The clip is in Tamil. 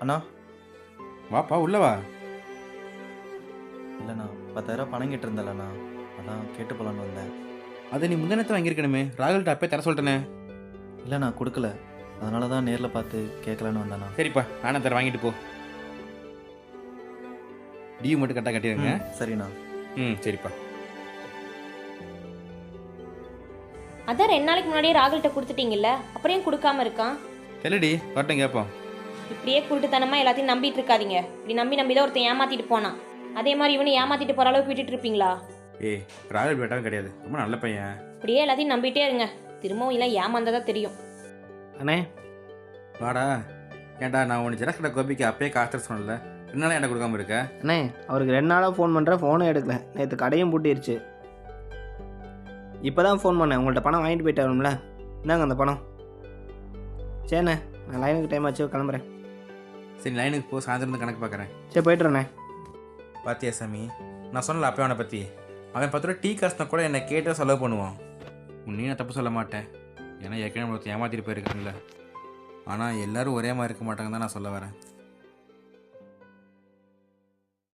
அண்ணா. வாப்பா உள்ள வா. இல்லைண்ணா, 10,000 பணம் கேட்டிருந்தேன்லண்ணா, அதான் கேட்டு போகலான்னு வந்தேன். அதை நீ முந்தினத்தை வாங்கியிருக்கணுமே, ராகுல்கிட்ட அப்பே தர சொல்லிட்டேனே. இல்லைண்ணா, கொடுக்கல. அதனால தான் நேரில் பார்த்து கேட்கலான்னு வந்தேண்ணா. சரிப்பா, நானும் தர வாங்கிட்டு போ. டியூ மட்டும் கரெக்டாக கட்டிடுங்க. சரிண்ணா. சரிப்பா. அதான் 2 நாளைக்கு முன்னாடியே ராகுல்கிட்ட கொடுத்துட்டீங்கல்ல, அப்புறம் ஏன் கொடுக்காம இருக்கான்? தெரியடி, வரட்டும் கேட்போம். இப்படியே குருட்டுத்தனமா எல்லாத்தையும் நம்பிட்டு இருக்காதீங்க. இப்படி நம்பி தான் ஒருத்தன் ஏமாத்திட்டு போனான். அதே மாதிரி இவனு ஏமாத்திட்டு போற அளவுக்கு விட்டுட்டு இருப்பீங்களா? ஏய், ராகுல் பேட்டாவும் கிடையாது, ரொம்ப நல்ல பையன். இப்படியே எல்லாத்தையும் நம்பிட்டே இருங்க, திரும்பவும் இல்லை ஏமாந்ததா தெரியும். அண்ணே வாடா. ஏன்டா நான் உனக்கு ஜெராக்ஸ் கடை கோபிக்கு அப்பயே காசு சொன்னல, 2 நாளாக என்கிட்ட கொடுக்காம இருக்க? அண்ணே அவருக்கு 2 நாளாக ஃபோன் பண்ணுறேன், ஃபோனும் எடுக்கல. நேற்று கடையும் பூட்டிருச்சு. இப்போ தான் ஃபோன் பண்ணேன், உங்கள்கிட்ட பணம் வாங்கிட்டு போயிட்டு வரும்ல. இந்தாங்க அந்த பணம். சரிண்ணே, நான் லைனுக்கு டைம் ஆச்சு, கிளம்புறேன். சரி, லைனுக்கு போ, சாயந்தரம் கணக்கு பார்க்குறேன். சரி போய்ட்டுறேண்ணே. பாத்தியா சாமி, நான் சொன்னல அப்பயே அவனை பற்றி. அவன் 10 ரூபா டீ காசுனா கூட என்னை கேட்டால் செலவு பண்ணுவான். உன்னையும் நான் தப்பு சொல்ல மாட்டேன், ஏன்னா ஏற்கனவே ஒருத்தர் ஏமாற்றிட்டு போயிருக்காங்கல்ல. ஆனால் எல்லோரும் ஒரே மாதிரி இருக்க மாட்டாங்க தான் நான் சொல்ல வரேன்.